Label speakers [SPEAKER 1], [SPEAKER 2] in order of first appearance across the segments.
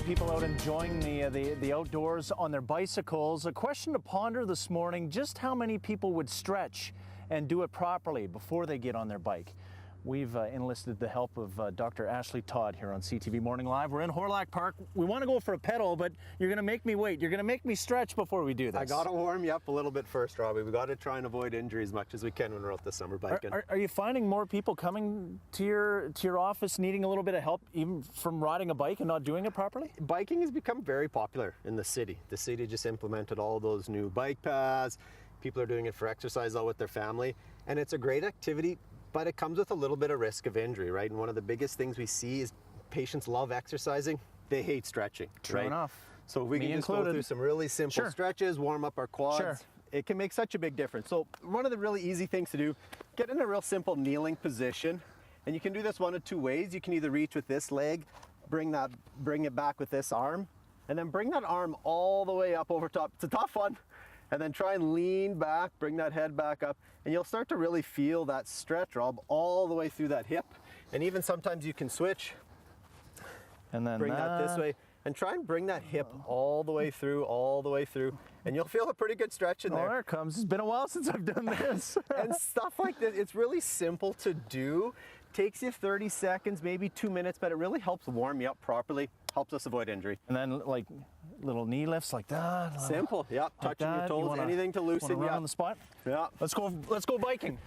[SPEAKER 1] people out enjoying the outdoors on their bicycles. A question to ponder this morning, just how many people would stretch and do it properly before they get on their bike? We've enlisted the help of Dr. Ashley Todd here on CTV Morning Live. We're in Horlock Park. We want to go for a pedal, but you're going to make me wait. You're going to make me stretch before we do this.
[SPEAKER 2] I got to warm you up a little bit first, Robbie. We got to try and avoid injury as much as we can when we're out this summer biking.
[SPEAKER 1] Are you finding more people coming to your office needing a little bit of help, even from riding a bike and not doing it properly?
[SPEAKER 2] Biking has become very popular in the city. The city just implemented all those new bike paths. People are doing it for exercise out with their family, and it's a great activity. But it comes with a little bit of risk of injury, right? And one of the biggest things we see is patients love exercising, they hate stretching.
[SPEAKER 1] True
[SPEAKER 2] right?
[SPEAKER 1] enough.
[SPEAKER 2] So if we can just go through some really simple stretches, warm up our quads, it can make such a big difference. So one of the really easy things to do, get in a real simple kneeling position. And you can do this one of two ways. You can either reach with this leg, bring it back with this arm, and then bring that arm all the way up over top. It's a tough one. And then try and lean back, bring that head back up, and you'll start to really feel that stretch, Rob, all the way through that hip. And even sometimes you can switch and then bring that this way and try and bring that hip all the way through, and you'll feel a pretty good stretch in there.
[SPEAKER 1] Oh, there it comes. It's been a while since I've done this.
[SPEAKER 2] And stuff like this, it's really simple to do. Takes you 30 seconds, maybe 2 minutes, but it really helps warm you up properly, helps us avoid injury.
[SPEAKER 1] And then like little knee lifts like that.
[SPEAKER 2] Simple, yep, like touching your toes, anything to loosen you up.
[SPEAKER 1] On the spot?
[SPEAKER 2] Yeah.
[SPEAKER 1] Let's go biking.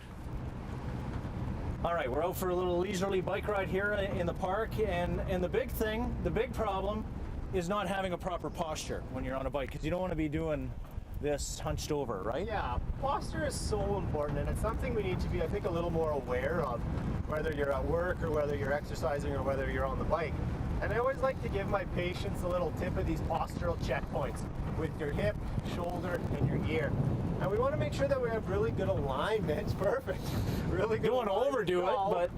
[SPEAKER 1] All right, we're out for a little leisurely bike ride here in the park, and the big problem is not having a proper posture when you're on a bike, because you don't want to be doing this hunched over, right?
[SPEAKER 2] Yeah, posture is so important, and it's something we need to be, I think, a little more aware of, whether you're at work or whether you're exercising or whether you're on the bike. And I always like to give my patients a little tip of these postural checkpoints with your hip, shoulder, and your ear. And we want to make sure that we have really good alignment. Perfect. Really good.
[SPEAKER 1] You don't want to overdo it, but...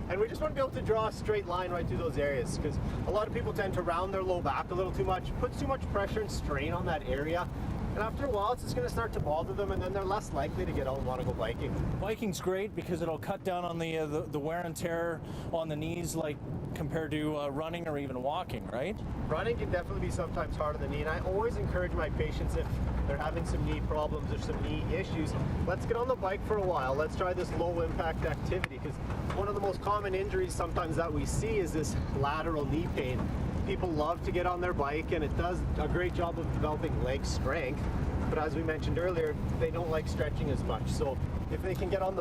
[SPEAKER 2] And we just want to be able to draw a straight line right through those areas, because a lot of people tend to round their low back a little too much, puts too much pressure and strain on that area. And after a while, it's just going to start to bother them, and then they're less likely to get out and want to go biking.
[SPEAKER 1] Biking's great because it'll cut down on the wear and tear on the knees, like compared to running or even walking, right?
[SPEAKER 2] Running can definitely be sometimes hard on the knee, and I always encourage my patients, if they're having some knee problems or some knee issues, let's get on the bike for a while. Let's try this low impact activity, because one of the most common injuries sometimes that we see is this lateral knee pain. People love to get on their bike, and it does a great job of developing leg strength. But as we mentioned earlier, they don't like stretching as much. So if they can get on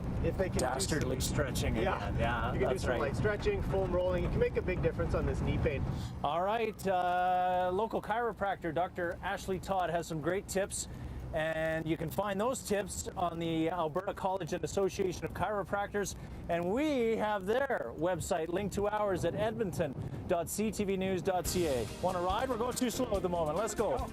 [SPEAKER 1] dastardly stretching again. Yeah,
[SPEAKER 2] you can do some light stretching, foam rolling. It can make a big difference on this knee pain.
[SPEAKER 1] All right, local chiropractor Dr. Ashley Todd has some great tips. And you can find those tips on the Alberta College and Association of Chiropractors. And we have their website linked to ours at edmonton.ctvnews.ca. Want to ride? We're going too slow at the moment. Let's go.